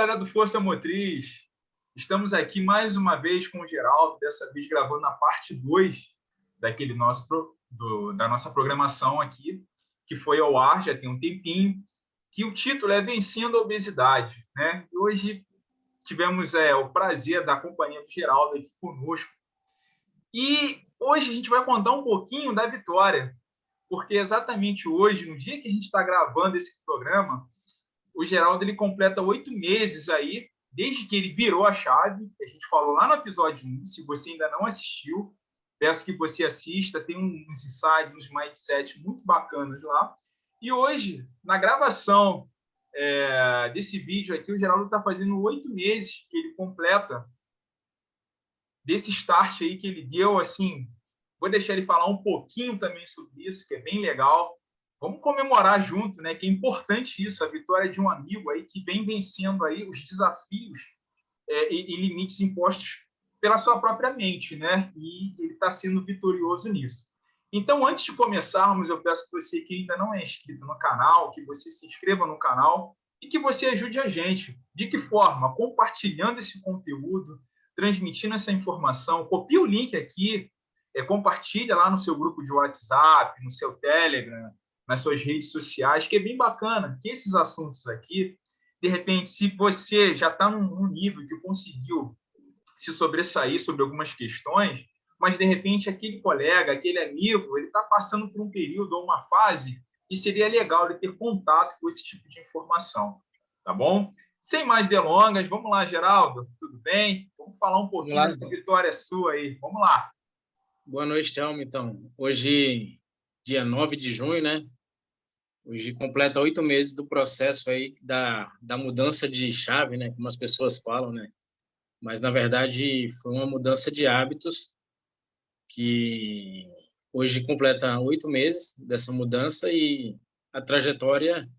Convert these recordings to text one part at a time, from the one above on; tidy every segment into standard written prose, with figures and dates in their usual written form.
galera do Força Motriz! Estamos aqui mais uma vez com o Geraldo, dessa vez gravando a parte 2 daquele da nossa programação aqui, que foi ao ar já tem um tempinho, que o título é Vencendo a Obesidade, né? E hoje tivemos o prazer da companhia do Geraldo aqui conosco. E hoje a gente vai contar um pouquinho da vitória, porque exatamente hoje, no dia que a gente está gravando esse programa, o Geraldo ele completa 8 meses aí, desde que ele virou a chave, que a gente falou lá no episódio 1. Se você ainda não assistiu, peço que você assista, tem uns insights, uns mindset muito bacanas lá. E hoje, na gravação desse vídeo aqui, o Geraldo está fazendo 8 meses que ele completa desse start aí que ele deu, assim, vou deixar ele falar um pouquinho também sobre isso, que é bem legal. Vamos comemorar junto, né? Que é importante isso, a vitória de um amigo aí que vem vencendo aí os desafios e limites impostos pela sua própria mente, né? E ele está sendo vitorioso nisso. Então, antes de começarmos, eu peço que você que ainda não é inscrito no canal, que você se inscreva no canal e que você ajude a gente. De que forma? Compartilhando esse conteúdo, transmitindo essa informação. Copia o link aqui, compartilha lá no seu grupo de WhatsApp, no seu Telegram, nas suas redes sociais, que é bem bacana, que esses assuntos aqui, de repente, se você já está num nível que conseguiu se sobressair sobre algumas questões, mas, de repente, aquele colega, aquele amigo, ele está passando por um período ou uma fase e seria legal ele ter contato com esse tipo de informação, tá bom? Sem mais delongas, vamos lá, Geraldo, tudo bem? Vamos falar um pouquinho dessa vitória sua aí, vamos lá. Boa noite, Thelma. Então, hoje, dia 9 de junho, né? Hoje completa 8 meses do processo aí da mudança de chave, né? Como as pessoas falam, né? Mas, na verdade, foi uma mudança de hábitos que hoje completa 8 meses dessa mudança e a trajetória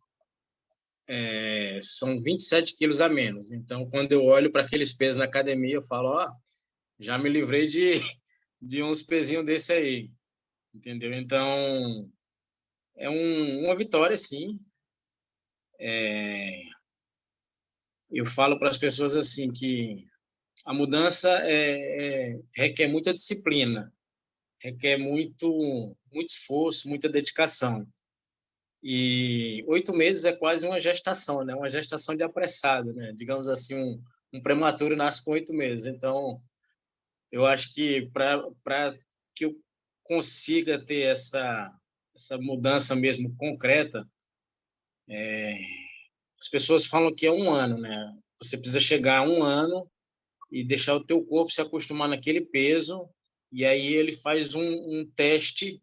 são 27 quilos a menos. Então, quando eu olho para aqueles pesos na academia, eu falo, ó, já me livrei de uns pezinhos desse aí, entendeu? Então, é uma vitória, sim. Eu falo para as pessoas assim que a mudança requer muita disciplina, requer muito esforço, muita dedicação. E 8 meses é quase uma gestação, né? Uma gestação de apressado, né? Digamos assim, um prematuro nasce com 8 meses. Então, eu acho que para que eu consiga ter essa mudança mesmo concreta, as pessoas falam que é um ano, né? Você precisa chegar a um ano e deixar o teu corpo se acostumar naquele peso, e aí ele faz um teste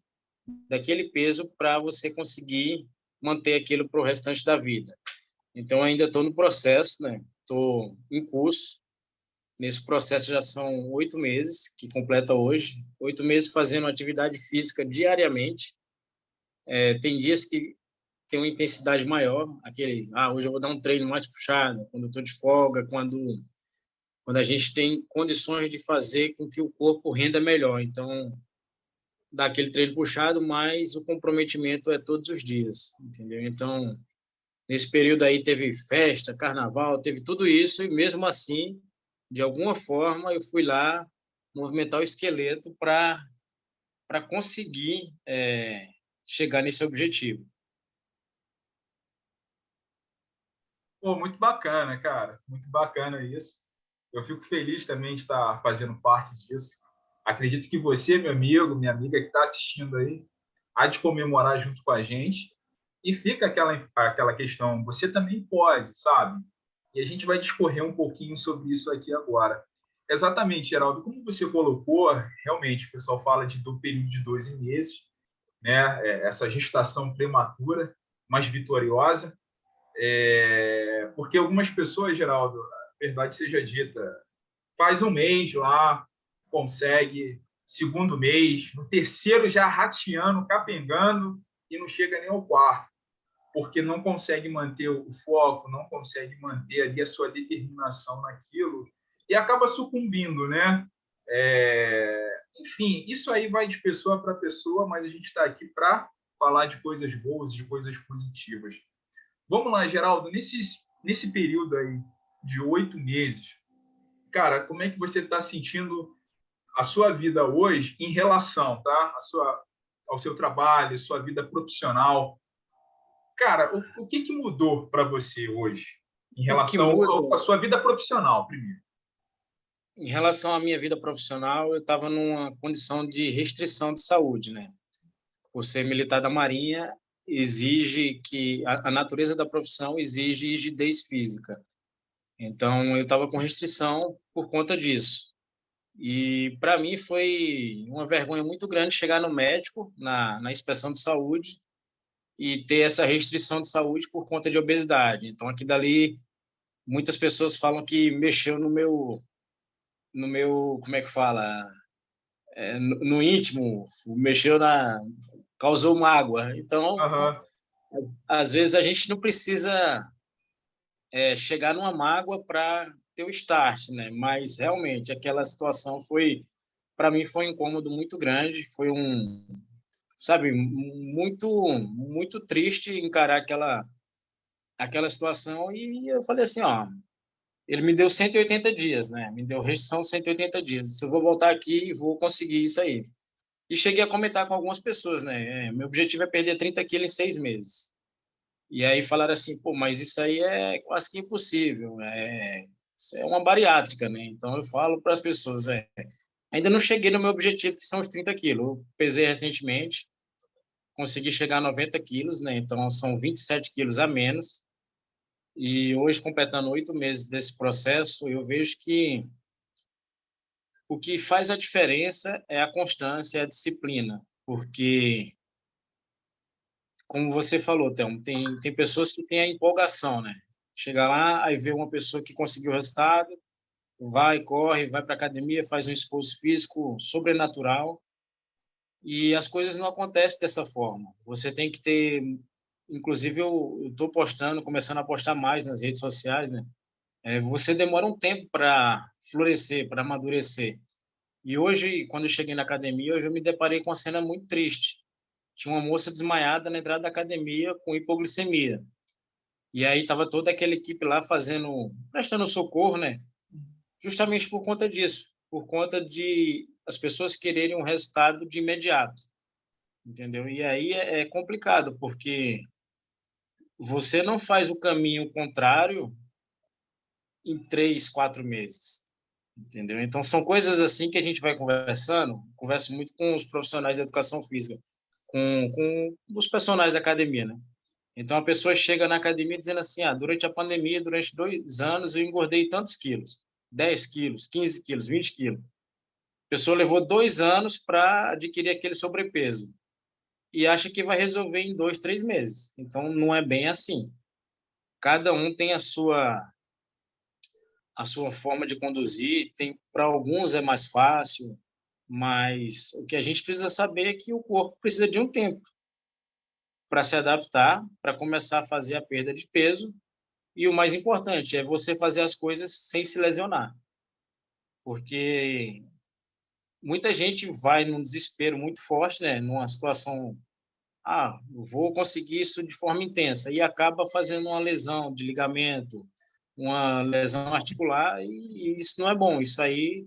daquele peso para você conseguir manter aquilo para o restante da vida. Então, ainda estou no processo, né? Estou em curso. Nesse processo já são 8 meses, que completa hoje. 8 meses fazendo atividade física diariamente. Tem dias que tem uma intensidade maior, hoje eu vou dar um treino mais puxado, quando eu estou de folga, quando a gente tem condições de fazer com que o corpo renda melhor. Então, dá aquele treino puxado, mas o comprometimento é todos os dias, entendeu? Então, nesse período aí teve festa, carnaval, teve tudo isso, e mesmo assim, de alguma forma, eu fui lá movimentar o esqueleto para conseguir chegar nesse objetivo. Pô, muito bacana, cara. Muito bacana isso. Eu fico feliz também de estar fazendo parte disso. Acredito que você, meu amigo, minha amiga que está assistindo aí, há de comemorar junto com a gente. E fica aquela questão, você também pode, sabe? E a gente vai discorrer um pouquinho sobre isso aqui agora. Exatamente, Geraldo, como você colocou, realmente o pessoal fala do período de 12 meses, né? Essa gestação prematura, mas vitoriosa. Porque algumas pessoas, Geraldo, a verdade seja dita, faz um mês lá, consegue, segundo mês, no terceiro já rateando, capengando e não chega nem ao quarto, porque não consegue manter o foco, não consegue manter ali a sua determinação naquilo e acaba sucumbindo, né? Enfim, isso aí vai de pessoa para pessoa, mas a gente está aqui para falar de coisas boas, de coisas positivas. Vamos lá, Geraldo, nesse período aí, de 8 meses. Cara, como é que você está sentindo a sua vida hoje em relação, tá? Ao seu trabalho, sua vida profissional? Cara, o que que mudou para você hoje em O que relação muda à sua vida profissional, primeiro? em relação à minha vida profissional, eu estava numa condição de restrição de saúde, né? Por ser militar da Marinha, exige que a natureza da profissão exige rigidez física. Então, eu estava com restrição por conta disso. E para mim foi uma vergonha muito grande chegar no médico, na inspeção de saúde, e ter essa restrição de saúde por conta de obesidade. Então, aqui dali, muitas pessoas falam que mexeu no meu, como é que fala? No íntimo, mexeu causou mágoa. Então, Aham. às vezes a gente não precisa chegar numa mágoa para ter o start, né? Mas realmente aquela situação para mim foi um incômodo muito grande, foi sabe, muito triste encarar aquela situação e eu falei assim, ó, ele me deu 180 dias, né? Me deu restrição de 180 dias. Se eu vou voltar aqui e vou conseguir isso aí. E cheguei a comentar com algumas pessoas, né? Meu objetivo é perder 30 quilos em 6 meses. E aí falaram assim, pô, mas isso aí é quase que impossível. Isso é uma bariátrica, né? Então eu falo para as pessoas, ainda não cheguei no meu objetivo, que são os 30 quilos. Eu pesei recentemente, consegui chegar a 90 quilos, né? Então são 27 quilos a menos. E hoje, completando 8 meses desse processo, eu vejo que o que faz a diferença é a constância, é a disciplina, porque, como você falou, Thelmo, tem pessoas que têm a empolgação, né? Chega lá, aí vê uma pessoa que conseguiu o resultado, vai, corre, vai para a academia, faz um esforço físico sobrenatural, e as coisas não acontecem dessa forma. Você tem que ter, inclusive eu estou postando, começando a postar mais nas redes sociais, né? Você demora um tempo para florescer, para amadurecer. E hoje, quando eu cheguei na academia, hoje eu me deparei com uma cena muito triste. Tinha uma moça desmaiada na entrada da academia com hipoglicemia. E aí estava toda aquela equipe lá prestando socorro, né? Justamente por conta disso, por conta de as pessoas quererem um resultado de imediato, entendeu? E aí é complicado, porque você não faz o caminho contrário em 3, 4 meses. Entendeu? Então, são coisas assim que a gente vai conversando. Converso muito com os profissionais da educação física, com os personagens da academia, né? Então, a pessoa chega na academia dizendo assim, durante a pandemia, durante 2 anos, eu engordei tantos quilos, 10 quilos, 15 quilos, 20 quilos. A pessoa levou 2 anos para adquirir aquele sobrepeso e acha que vai resolver em 2, 3 meses. Então, não é bem assim. Cada um tem a sua forma de conduzir. Para alguns é mais fácil, mas o que a gente precisa saber é que o corpo precisa de um tempo para se adaptar, para começar a fazer a perda de peso. E o mais importante é você fazer as coisas sem se lesionar, porque muita gente vai num desespero muito forte, né? Numa situação, vou conseguir isso de forma intensa, e acaba fazendo uma lesão de ligamento, uma lesão articular, e isso não é bom. Isso aí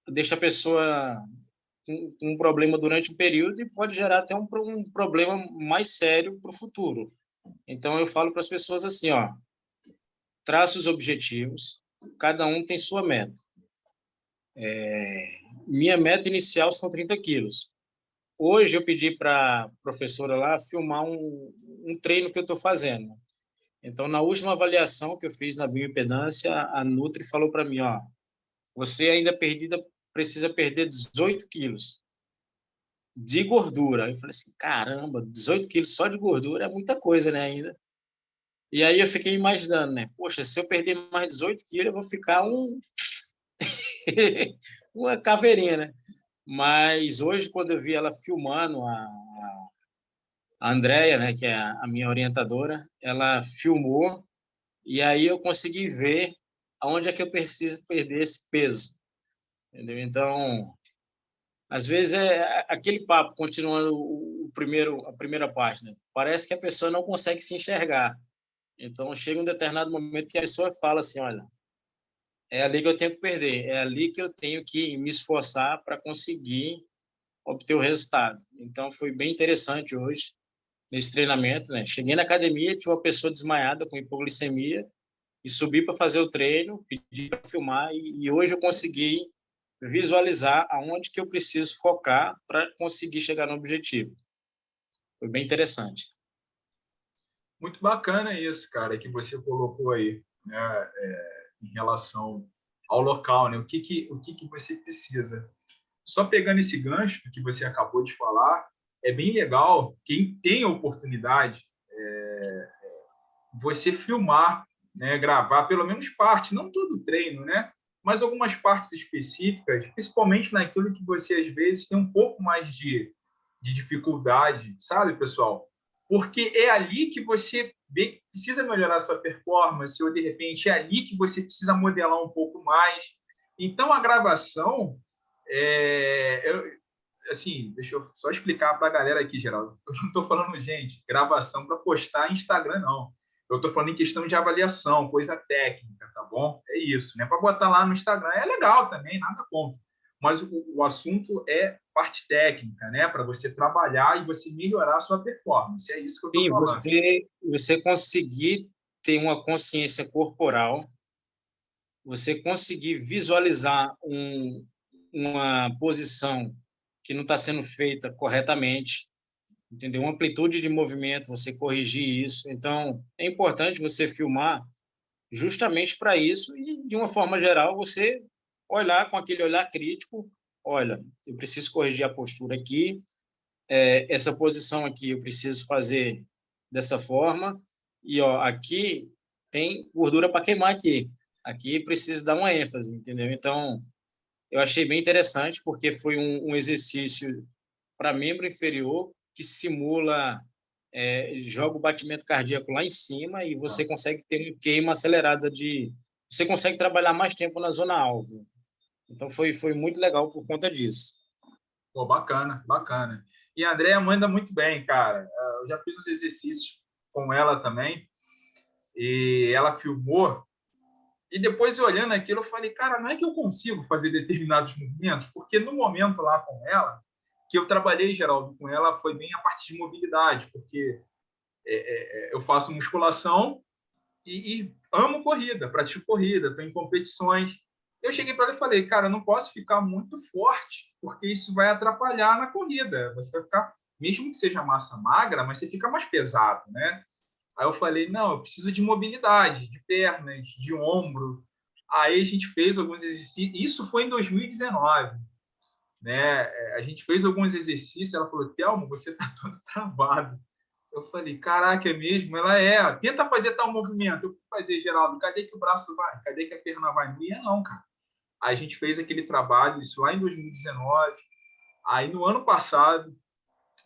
deixa a pessoa com um problema durante um período e pode gerar até um problema mais sério para o futuro. Então, eu falo para as pessoas assim, ó, traça os objetivos, cada um tem sua meta. Minha meta inicial são 30 quilos. Hoje eu pedi para a professora lá filmar um treino que eu estou fazendo. Então, na última avaliação que eu fiz na bioimpedância, a Nutri falou para mim, ó, você ainda precisa perder 18 quilos de gordura. Eu falei assim, caramba, 18 quilos só de gordura é muita coisa, né, ainda. E aí eu fiquei imaginando, né, poxa, se eu perder mais 18 quilos, eu vou ficar uma caveirinha, né? Mas hoje, quando eu vi ela filmando, a Andrea, né, que é a minha orientadora, ela filmou e aí eu consegui ver aonde é que eu preciso perder esse peso, entendeu? Então, às vezes é aquele papo, continuando a primeira parte, né? Parece que a pessoa não consegue se enxergar. Então, chega um determinado momento que a pessoa fala assim, olha, é ali que eu tenho que perder, é ali que eu tenho que me esforçar para conseguir obter o resultado. Então, foi bem interessante hoje, nesse treinamento, né? Cheguei na academia, tinha uma pessoa desmaiada com hipoglicemia e subi para fazer o treino, pedi para filmar e hoje eu consegui visualizar aonde que eu preciso focar para conseguir chegar no objetivo. Foi bem interessante. Muito bacana isso, cara, que você colocou aí, né, em relação ao local, né? O que você precisa. Só pegando esse gancho que você acabou de falar, é bem legal, quem tem a oportunidade, você filmar, né, gravar pelo menos parte, não todo o treino, né, mas algumas partes específicas, principalmente naquilo que você às vezes tem um pouco mais de dificuldade, sabe, pessoal? Porque é ali que você vê que precisa melhorar a sua performance, ou de repente é ali que você precisa modelar um pouco mais. Então, a gravação, assim, deixa eu só explicar para a galera aqui, Geraldo. Eu não estou falando, gente, gravação para postar em Instagram, não. Eu estou falando em questão de avaliação, coisa técnica, tá bom? É isso, né? Para botar lá no Instagram é legal também, nada contra. Mas o assunto é parte técnica, né? Para você trabalhar e você melhorar a sua performance. É isso que eu estou Sim, falando. você conseguir ter uma consciência corporal, você conseguir visualizar uma posição que não está sendo feita corretamente, entendeu? Uma amplitude de movimento, você corrigir isso. Então, é importante você filmar justamente para isso e, de uma forma geral, você olhar com aquele olhar crítico, olha, eu preciso corrigir a postura aqui, essa posição aqui eu preciso fazer dessa forma, e ó, aqui tem gordura para queimar aqui precisa dar uma ênfase, entendeu? Então, eu achei bem interessante, porque foi um exercício para membro inferior que simula, joga o batimento cardíaco lá em cima e você consegue ter uma queima acelerada você consegue trabalhar mais tempo na zona alvo. Então, foi muito legal por conta disso. Pô, bacana, bacana. E a Andrea manda muito bem, cara. Eu já fiz os exercícios com ela também, e ela filmou. E depois, olhando aquilo, eu falei, cara, não é que eu consigo fazer determinados movimentos, porque no momento lá com ela, que eu trabalhei, Geraldo, com ela, foi bem a parte de mobilidade, porque eu faço musculação e amo corrida, pratico corrida, estou em competições. Eu cheguei para ela e falei, cara, eu não posso ficar muito forte, porque isso vai atrapalhar na corrida. Você vai ficar, mesmo que seja massa magra, mas você fica mais pesado, né? Aí eu falei, não, eu preciso de mobilidade, de pernas, de ombro. Aí a gente fez alguns exercícios, isso foi em 2019, né? A gente fez alguns exercícios, ela falou, Thelmo, você tá todo travado. Eu falei, caraca, é mesmo? Ela tenta fazer tal movimento. Eu fui fazer, Geraldo, cadê que o braço vai? Cadê que a perna vai? Não ia não, cara. Aí a gente fez aquele trabalho, isso lá em 2019. Aí no ano passado,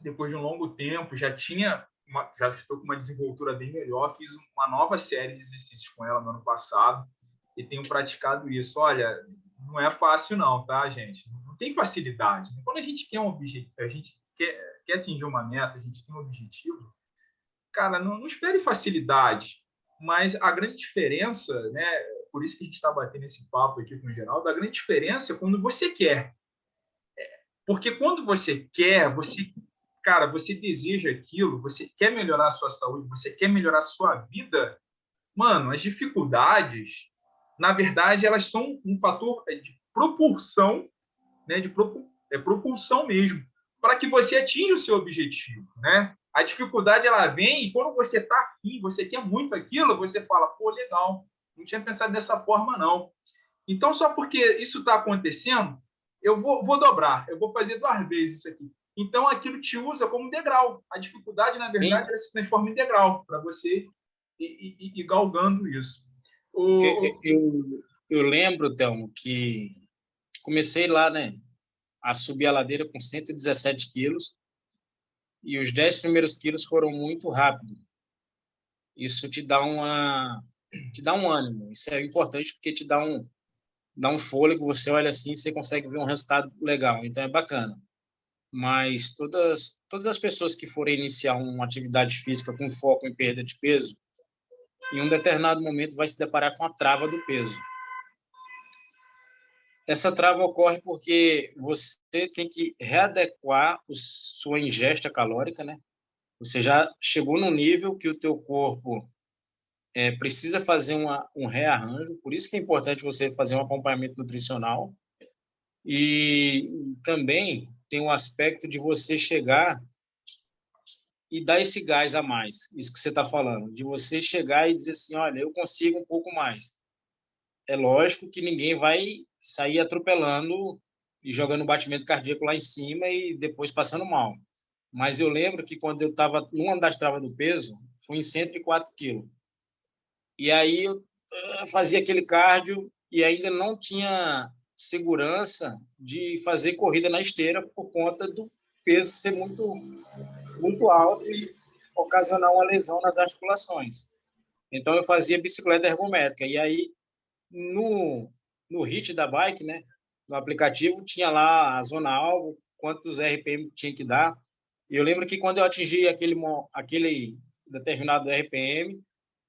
depois de um longo tempo, já estou com uma desenvoltura bem melhor, fiz uma nova série de exercícios com ela no ano passado e tenho praticado isso. Olha, não é fácil não, tá, gente? Não tem facilidade. Quando a gente quer um objetivo, a gente quer atingir uma meta, a gente tem um objetivo, cara, não espere facilidade, mas a grande diferença, né, por isso que a gente está batendo esse papo aqui com o Geraldo, a grande diferença é quando você quer. Porque quando você quer, cara, você deseja aquilo, você quer melhorar a sua saúde, você quer melhorar a sua vida, mano, as dificuldades, na verdade, elas são um fator de propulsão, né, propulsão mesmo, para que você atinja o seu objetivo, né? A dificuldade, ela vem e quando você está afim, você quer muito aquilo, você fala, pô, legal, não tinha pensado dessa forma, não. Então, só porque isso está acontecendo, eu vou dobrar, eu vou fazer 2 vezes isso aqui. Então, aquilo te usa como degrau. A dificuldade, na verdade, Sim, ela se transforma em degrau para você ir galgando isso. eu lembro, Thelmo, que comecei lá, né, a subir a ladeira com 117 quilos e os 10 primeiros quilos foram muito rápido. Isso te dá um ânimo. Isso é importante porque te dá um fôlego. Você olha assim, e você consegue ver um resultado legal. Então é bacana. Mas todas as pessoas que forem iniciar uma atividade física com foco em perda de peso, em um determinado momento vai se deparar com a trava do peso. Essa trava ocorre porque você tem que readequar sua ingesta calórica, né? Você já chegou num nível que o teu corpo precisa fazer um rearranjo, por isso que é importante você fazer um acompanhamento nutricional. E também tem um aspecto de você chegar e dar esse gás a mais, isso que você está falando, de você chegar e dizer assim, olha, eu consigo um pouco mais. É lógico que ninguém vai sair atropelando e jogando batimento cardíaco lá em cima e depois passando mal. Mas eu lembro que quando eu estava numa das travas do peso, fui em 104 quilos. E aí eu fazia aquele cardio e ainda não tinha segurança de fazer corrida na esteira por conta do peso ser muito alto e ocasionar uma lesão nas articulações. Então eu fazia bicicleta ergométrica e aí no HIIT da bike, né, no aplicativo tinha lá a zona alvo, quantos RPM tinha que dar. E eu lembro que quando eu atingi aquele determinado RPM,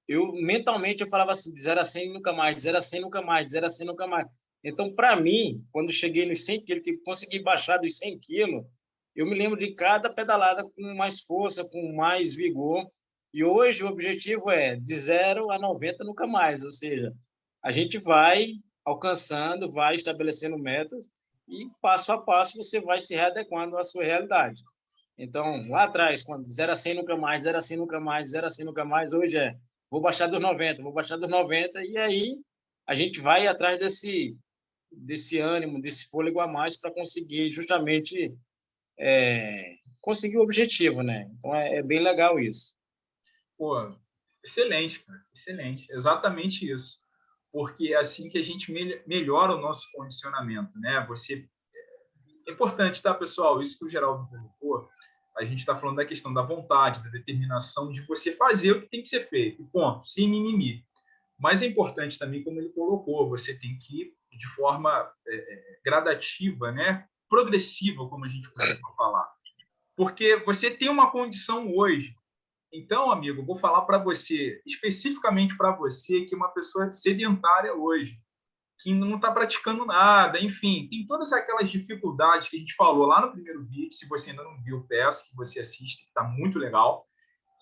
eu mentalmente eu falava assim, de 0 a 100 nunca mais, de 0 a 100 nunca mais, de 0 a 100 nunca mais. Então, para mim, quando cheguei nos 100 quilos, que consegui baixar dos 100 quilos, eu me lembro de cada pedalada com mais força, com mais vigor. E hoje o objetivo é de 0 a 90 nunca mais, ou seja, a gente vai alcançando, vai estabelecendo metas e passo a passo você vai se readequando à sua realidade. Então, lá atrás, quando 0 a 100 nunca mais, 0 a 100 nunca mais, 0 a 100 nunca mais, hoje vou baixar dos 90, vou baixar dos 90, e aí a gente vai atrás desse ânimo, desse fôlego a mais para conseguir justamente conseguir o objetivo, né? Então, é bem legal isso. Pô, excelente, cara, excelente. Exatamente isso. Porque é assim que a gente melhora o nosso condicionamento, né? É importante, tá, pessoal? Isso que o Geraldo colocou, a gente está falando da questão da vontade, da determinação de você fazer o que tem que ser feito, ponto, sem mimimi. Mas é importante também, como ele colocou, você tem que ir de forma gradativa, né? Progressiva, como a gente costuma falar. Porque você tem uma condição hoje. Então, amigo, vou falar para você, especificamente para você, que é uma pessoa sedentária hoje, que não está praticando nada, enfim, tem todas aquelas dificuldades que a gente falou lá no primeiro vídeo. Se você ainda não viu, peço que você assista, que está muito legal.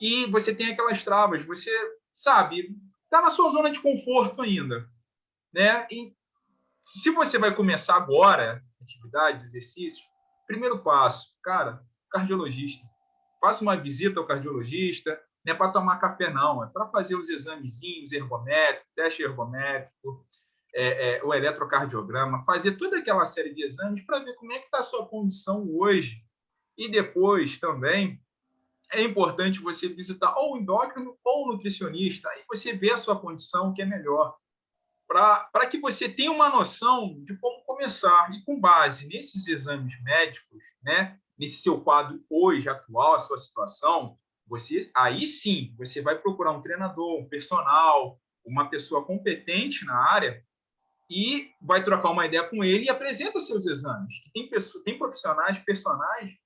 E você tem aquelas travas, você sabe, está na sua zona de conforto ainda, né? E se você vai começar agora atividades, exercícios, primeiro passo, cara, cardiologista. Faça uma visita ao cardiologista, não é para tomar café, não, é para fazer os examezinhos ergométricos, teste ergométrico, o eletrocardiograma, fazer toda aquela série de exames para ver como é que está a sua condição hoje. E depois também é importante você visitar ou o endócrino ou o nutricionista, aí você vê a sua condição que é melhor, para que você tenha uma noção de como começar. E com base nesses exames médicos, né, nesse seu quadro hoje atual, a sua situação, aí sim, você vai procurar um treinador, um personal, uma pessoa competente na área e vai trocar uma ideia com ele e apresenta seus exames. Tem profissionais, personagens,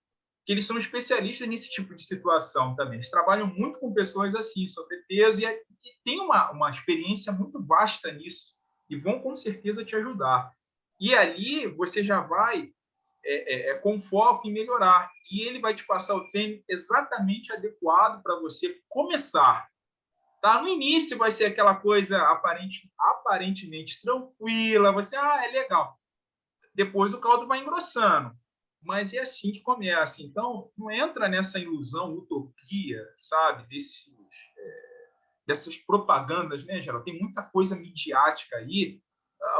que eles são especialistas nesse tipo de situação também. Eles trabalham muito com pessoas assim, sobrepeso, e tem uma experiência muito vasta nisso, e vão com certeza te ajudar. E ali você já vai com foco em melhorar, e ele vai te passar o treino exatamente adequado para você começar. Tá? No início vai ser aquela coisa aparentemente tranquila, você, é legal. Depois o caldo vai engrossando. Mas é assim que começa. Então, não entra nessa ilusão, utopia, sabe? Dessas propagandas, né, Geraldo? Tem muita coisa midiática aí.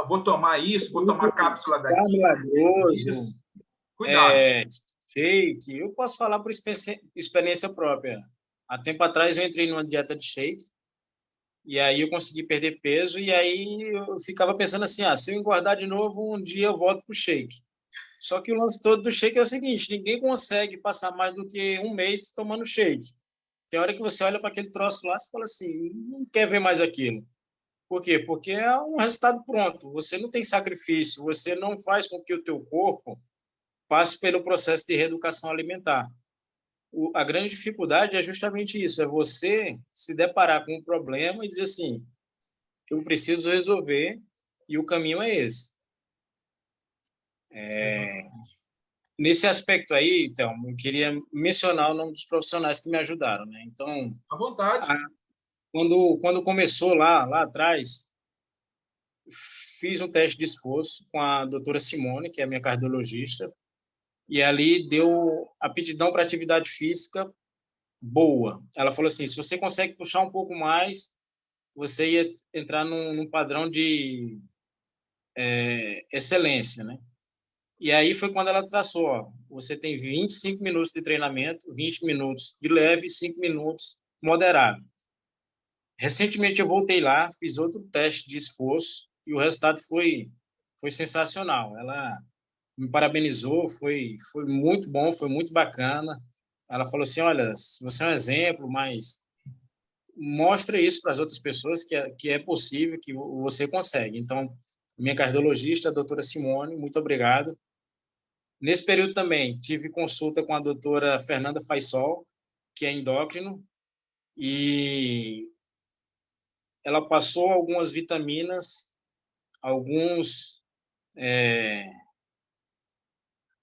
Vou tomar isso, vou tomar cápsula daqui. Milagroso. Cuidado. Shake. Eu posso falar por experiência própria. Há tempo atrás eu entrei numa dieta de shake e aí eu consegui perder peso e aí eu ficava pensando assim, se eu engordar de novo, um dia eu volto pro shake. Só que o lance todo do shake é o seguinte, ninguém consegue passar mais do que um mês tomando shake. Tem hora que você olha para aquele troço lá e fala assim, não quer ver mais aquilo. Por quê? Porque é um resultado pronto. Você não tem sacrifício, você não faz com que o teu corpo passe pelo processo de reeducação alimentar. a grande dificuldade é justamente isso, é você se deparar com um problema e dizer assim, eu preciso resolver e o caminho é esse. Nesse aspecto aí, então, eu queria mencionar o nome dos profissionais que me ajudaram, né? Então, À vontade. quando começou lá atrás, fiz um teste de esforço com a doutora Simone, que é a minha cardiologista, e ali deu aptidão para atividade física boa. Ela falou assim, se você consegue puxar um pouco mais, você ia entrar num padrão de excelência, né? E aí foi quando ela traçou, ó, você tem 25 minutos de treinamento, 20 minutos de leve e 5 minutos moderado. Recentemente eu voltei lá, fiz outro teste de esforço e o resultado foi sensacional. Ela me parabenizou, foi muito bom, foi muito bacana. Ela falou assim, olha, você é um exemplo, mas mostra isso para as outras pessoas que é possível, que você consegue. Então, minha cardiologista, a doutora Simone, muito obrigado. Nesse período também tive consulta com a doutora Fernanda Faisol, que é endócrino, e ela passou algumas vitaminas, alguns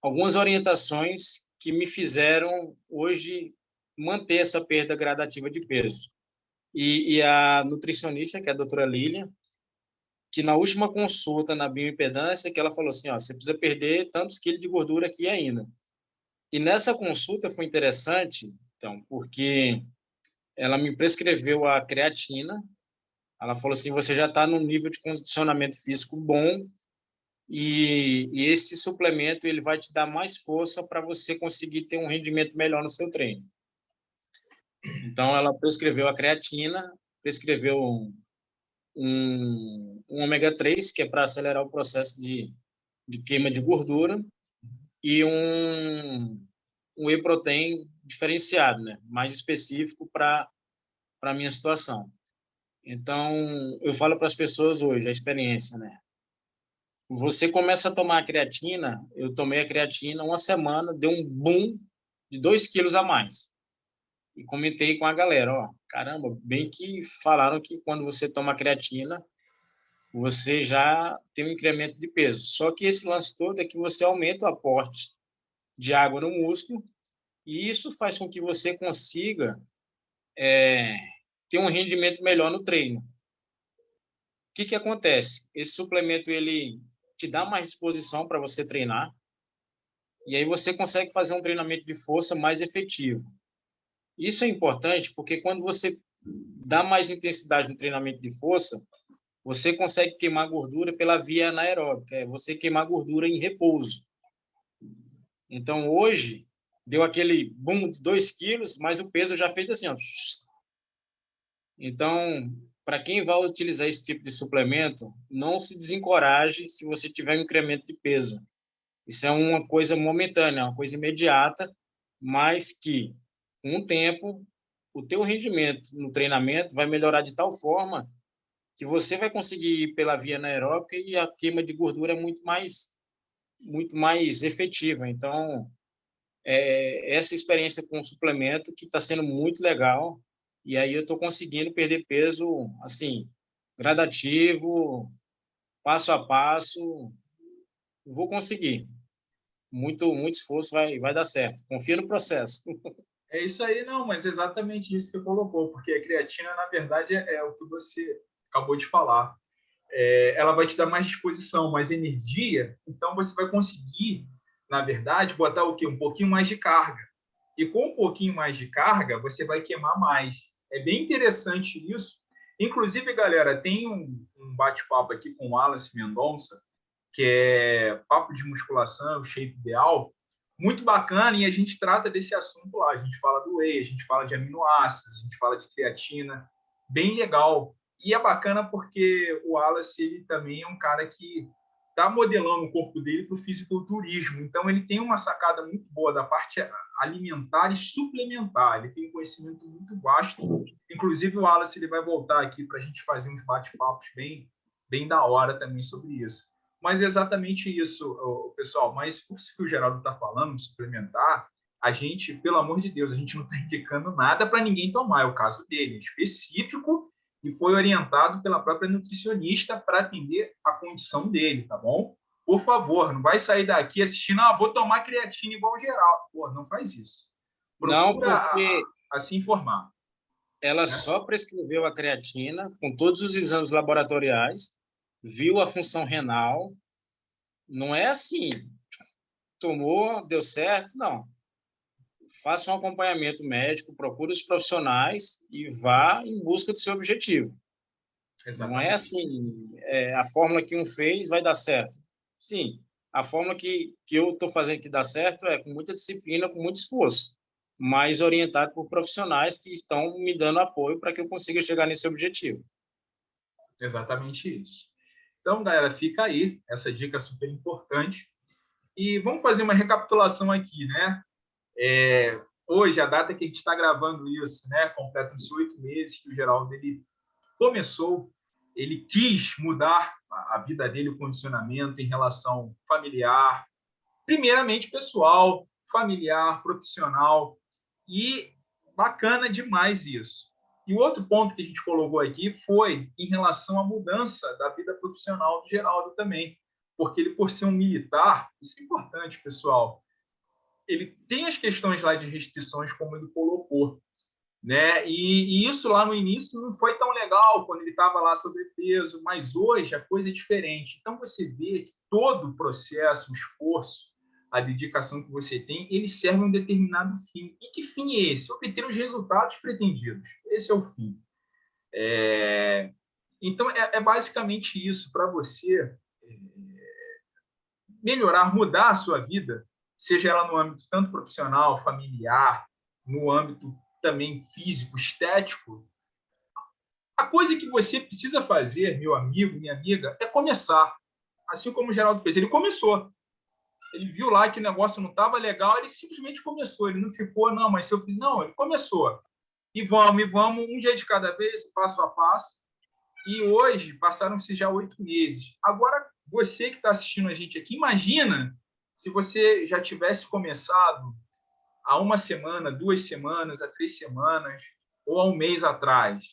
algumas orientações que me fizeram hoje manter essa perda gradativa de peso. E a nutricionista, que é a doutora Lília, que na última consulta na bioimpedância, que ela falou assim, ó, você precisa perder tantos quilos de gordura aqui ainda. E nessa consulta foi interessante, então, porque ela me prescreveu a creatina, ela falou assim, você já está num nível de condicionamento físico bom e esse suplemento ele vai te dar mais força para você conseguir ter um rendimento melhor no seu treino. Então, ela prescreveu a creatina, prescreveu um ômega 3, que é para acelerar o processo de queima de gordura, e um whey protein diferenciado, né? Mais específico para a minha situação. Então, eu falo para as pessoas hoje, a experiência, né? Você começa a tomar a creatina, eu tomei a creatina uma semana, deu um boom de 2 quilos a mais. E comentei com a galera, ó, caramba, bem que falaram que quando você toma creatina, você já tem um incremento de peso. Só que esse lance todo é que você aumenta o aporte de água no músculo e isso faz com que você consiga ter um rendimento melhor no treino. O que acontece? Esse suplemento ele te dá mais disposição para você treinar e aí você consegue fazer um treinamento de força mais efetivo. Isso é importante porque quando você dá mais intensidade no treinamento de força, você consegue queimar gordura pela via anaeróbica, é você queimar gordura em repouso. Então, hoje, deu aquele boom de 2 quilos, mas o peso já fez assim, ó. Então, para quem vai utilizar esse tipo de suplemento, não se desencoraje se você tiver um incremento de peso. Isso é uma coisa momentânea, uma coisa imediata, mas que, com o tempo, o teu rendimento no treinamento vai melhorar de tal forma que você vai conseguir ir pela via anaeróbica e a queima de gordura é muito mais efetiva. Então, essa experiência com o suplemento que está sendo muito legal e aí eu estou conseguindo perder peso assim gradativo, passo a passo, vou conseguir. Muito esforço vai dar certo. Confia no processo. É isso aí, não, mas exatamente isso que você colocou, porque a creatina, na verdade, é o que você acabou de falar. Ela vai te dar mais disposição, mais energia, então você vai conseguir, na verdade, botar o quê? Um pouquinho mais de carga. E com um pouquinho mais de carga, você vai queimar mais. É bem interessante isso. Inclusive, galera, tem um bate-papo aqui com o Wallace Mendonça, que é Papo de Musculação, o Shape Ideal, muito bacana, e a gente trata desse assunto lá. A gente fala do whey, a gente fala de aminoácidos, a gente fala de creatina, bem legal. E é bacana porque o Wallace ele também é um cara que está modelando o corpo dele para o fisiculturismo. Então, ele tem uma sacada muito boa da parte alimentar e suplementar. Ele tem um conhecimento muito vasto. Inclusive, o Wallace ele vai voltar aqui para a gente fazer uns bate-papos bem da hora também sobre isso. Mas é exatamente isso, pessoal. Mas o que o Geraldo está falando, suplementar, a gente, pelo amor de Deus, a gente não está indicando nada para ninguém tomar. É o caso dele, específico, e foi orientado pela própria nutricionista para atender a condição dele, tá bom? Por favor, não vai sair daqui assistindo, vou tomar creatina igual geral. Pô, não faz isso. Não, Procura porque a se informar. ela Né? só prescreveu a creatina com todos os exames laboratoriais, viu a função renal. Não é assim, tomou, deu certo, não. Faça um acompanhamento médico, procure os profissionais e vá em busca do seu objetivo. Não é Exatamente. assim, a fórmula que um fez vai dar certo. Sim, a fórmula que eu estou fazendo que dá certo é com muita disciplina, com muito esforço, mas orientado por profissionais que estão me dando apoio para que eu consiga chegar nesse objetivo. Exatamente isso. Então, galera, fica aí essa dica super importante. E vamos fazer uma recapitulação aqui, né? Hoje, a data que a gente está gravando isso, né? Completam-se 8 meses que o Geraldo ele começou, ele quis mudar a vida dele, o condicionamento em relação familiar, primeiramente pessoal, familiar, profissional, e bacana demais isso. E o outro ponto que a gente colocou aqui foi em relação à mudança da vida profissional do Geraldo também, porque ele, por ser um militar, isso é importante, pessoal, ele tem as questões lá de restrições, como ele colocou, né? E isso lá no início não foi tão legal quando ele estava lá sobrepeso, mas hoje a coisa é diferente. Então você vê que todo o processo, o esforço, a dedicação que você tem, ele serve a um determinado fim. E que fim é esse? Obter os resultados pretendidos. Esse é o fim. Então é basicamente isso para você melhorar, mudar a sua vida, seja ela no âmbito tanto profissional, familiar, no âmbito também físico, estético. A coisa que você precisa fazer, meu amigo, minha amiga, é começar. Assim como o Geraldo fez. Ele começou. Ele viu lá que o negócio não estava legal, ele simplesmente começou. Ele não ficou, não, mas se eu fiz. Não, ele começou. E vamos, um dia de cada vez, passo a passo. E hoje, passaram-se já 8 meses. Agora, você que está assistindo a gente aqui, imagina se você já tivesse começado há uma semana, 2 semanas, há 3 semanas, ou há um mês atrás.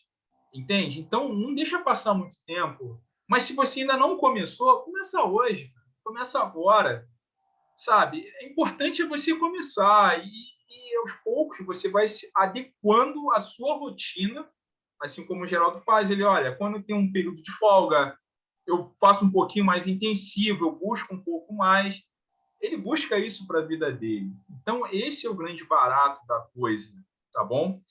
Entende? Então, não deixa passar muito tempo. Mas se você ainda não começou, começa hoje. Começa agora. Sabe? É importante você começar e aos poucos você vai se adequando à sua rotina, assim como o Geraldo faz. Ele, olha, quando tem um período de folga, eu faço um pouquinho mais intensivo, eu busco um pouco mais. Ele busca isso para a vida dele. Então, esse é o grande barato da coisa, tá bom?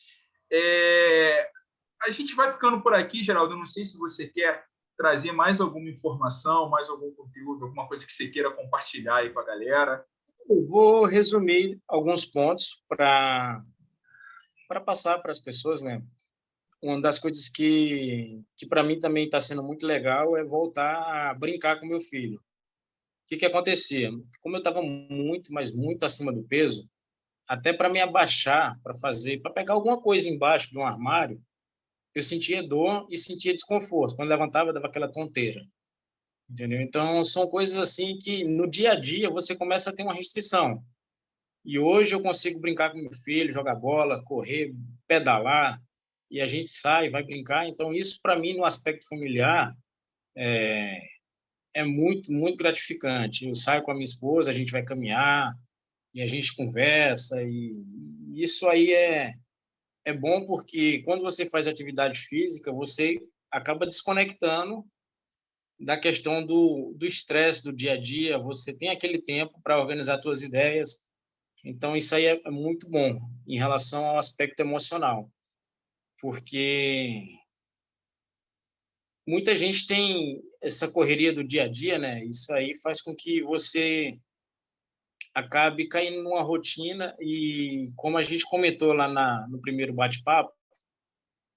A gente vai ficando por aqui, Geraldo. Eu não sei se você quer trazer mais alguma informação, mais algum conteúdo, alguma coisa que você queira compartilhar aí com a galera. Eu vou resumir alguns pontos para passar para as pessoas, né? Uma das coisas que para mim também está sendo muito legal é voltar a brincar com meu filho. O que acontecia? Como eu estava muito, mas muito acima do peso, até para me abaixar, para pegar alguma coisa embaixo de um armário, eu sentia dor e sentia desconforto. Quando levantava, dava aquela tonteira. Entendeu? Então, são coisas assim que no dia a dia você começa a ter uma restrição. E hoje eu consigo brincar com meu filho, jogar bola, correr, pedalar, e a gente sai, vai brincar. Então, isso para mim, no aspecto familiar, é muito, muito gratificante. Eu saio com a minha esposa, a gente vai caminhar, e a gente conversa, e isso aí é bom porque quando você faz atividade física, você acaba desconectando da questão do estresse do dia a dia, você tem aquele tempo para organizar suas ideias. Então, isso aí é muito bom em relação ao aspecto emocional, porque muita gente tem essa correria do dia a dia, né? Isso aí faz com que você acabe caindo numa rotina e, como a gente comentou lá no primeiro bate-papo,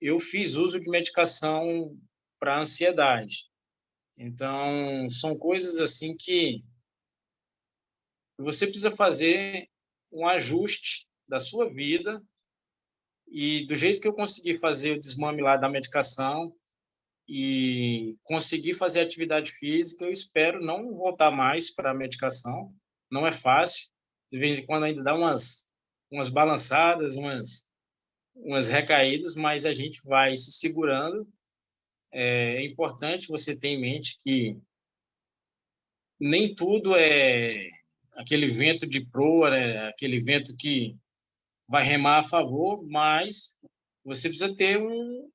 eu fiz uso de medicação para ansiedade. Então, são coisas assim que você precisa fazer um ajuste da sua vida e do jeito que eu consegui fazer o desmame lá da medicação e conseguir fazer atividade física, eu espero não voltar mais para a medicação. Não é fácil, de vez em quando ainda dá umas balançadas, umas recaídas, mas a gente vai se segurando. É importante você ter em mente que nem tudo é aquele vento de proa, né? Aquele vento que vai remar a favor, mas você precisa ter um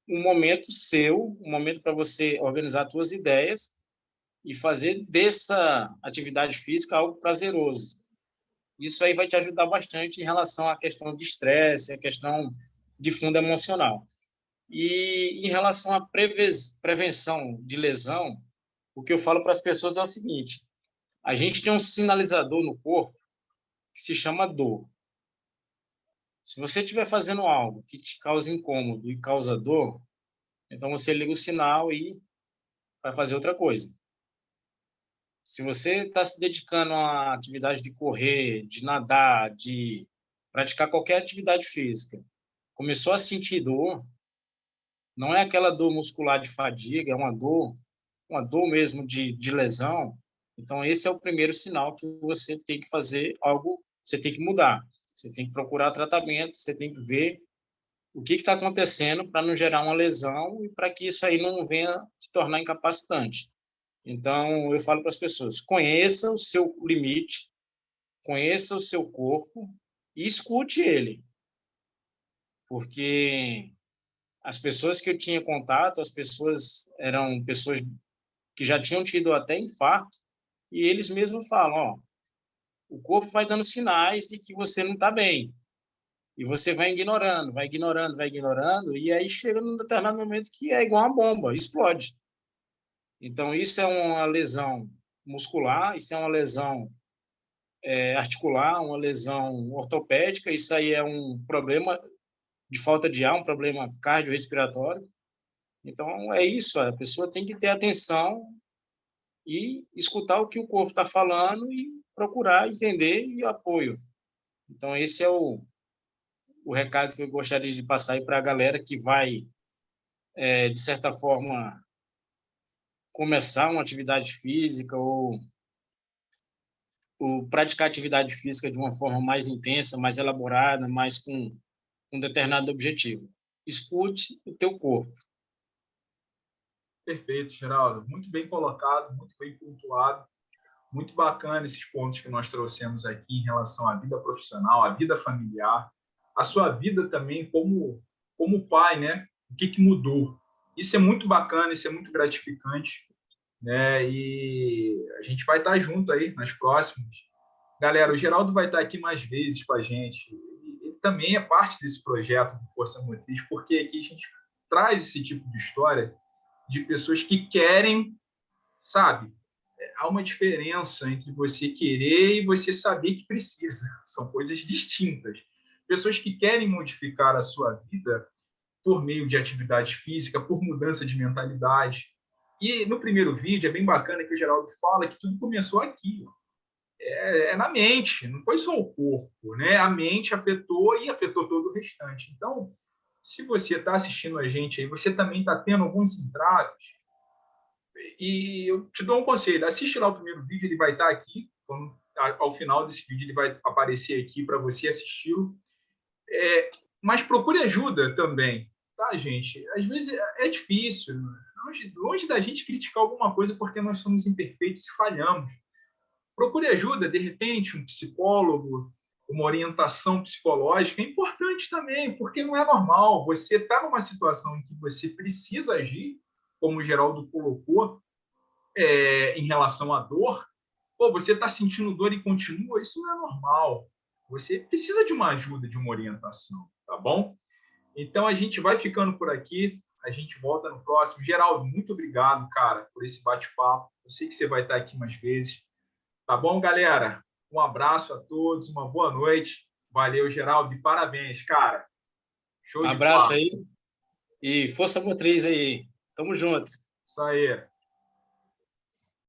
momento seu, um momento para você organizar suas ideias e fazer dessa atividade física algo prazeroso. Isso aí vai te ajudar bastante em relação à questão de estresse, a questão de fundo emocional. E em relação à prevenção de lesão, o que eu falo para as pessoas é o seguinte: a gente tem um sinalizador no corpo que se chama dor. Se você estiver fazendo algo que te causa incômodo e causa dor, então você liga o sinal e vai fazer outra coisa. Se você está se dedicando à atividade de correr, de nadar, de praticar qualquer atividade física, começou a sentir dor, não é aquela dor muscular de fadiga, é uma dor mesmo de lesão. Então, esse é o primeiro sinal que você tem que fazer algo, você tem que mudar. Você tem que procurar tratamento, você tem que ver o que está acontecendo para não gerar uma lesão e para que isso aí não venha se tornar incapacitante. Então, eu falo para as pessoas: conheça o seu limite, conheça o seu corpo e escute ele. Porque as pessoas que eu tinha contato, as pessoas eram pessoas que já tinham tido até infarto, e eles mesmos falam: ó, o corpo vai dando sinais de que você não está bem. E você vai ignorando, vai ignorando, vai ignorando, e aí chega num determinado momento que é igual uma bomba, explode. Então, isso é uma lesão muscular, isso é uma lesão articular, uma lesão ortopédica, isso aí é um problema de falta de ar, um problema cardiorrespiratório. Então, é isso, a pessoa tem que ter atenção e escutar o que o corpo está falando e procurar entender e apoio. Então, esse é o recado que eu gostaria de passar aí para a galera que vai, de certa forma, começar uma atividade física ou praticar atividade física de uma forma mais intensa, mais elaborada, mais com um determinado objetivo. Escute o teu corpo. Perfeito, Geraldo. Muito bem colocado, muito bem pontuado. Muito bacana esses pontos que nós trouxemos aqui em relação à vida profissional, à vida familiar, a sua vida também como pai, né? O que mudou? Isso é muito bacana, isso é muito gratificante, né? E a gente vai estar junto aí nas próximas. Galera, o Geraldo vai estar aqui mais vezes com a gente. Ele também é parte desse projeto do Força Motriz, porque aqui a gente traz esse tipo de história de pessoas que querem, sabe? Há uma diferença entre você querer e você saber que precisa. São coisas distintas. Pessoas que querem modificar a sua vida por meio de atividade física, por mudança de mentalidade. E no primeiro vídeo é bem bacana que o Geraldo fala que tudo começou aqui. É na mente, não foi só o corpo, né? A mente afetou e afetou todo o restante. Então, se você está assistindo a gente aí, você também está tendo alguns entraves, e eu te dou um conselho: assiste lá o primeiro vídeo, ele vai estar aqui. Ao final desse vídeo, ele vai aparecer aqui para você assisti-lo. Mas procure ajuda também, tá, gente? Às vezes é difícil, longe da gente criticar alguma coisa porque nós somos imperfeitos e falhamos. Procure ajuda, de repente, um psicólogo, uma orientação psicológica é importante também, porque não é normal. Você está numa situação em que você precisa agir, como o Geraldo colocou, em relação à dor. Pô, você está sentindo dor e continua, isso não é normal. Você precisa de uma ajuda, de uma orientação, tá bom? Então a gente vai ficando por aqui, a gente volta no próximo. Geraldo, muito obrigado, cara, por esse bate-papo. Eu sei que você vai estar aqui mais vezes. Tá bom, galera? Um abraço a todos, uma boa noite. Valeu, Geraldo, e parabéns, cara. Show Um de abraço bola. aí e força motriz aí. Tamo junto. Isso aí.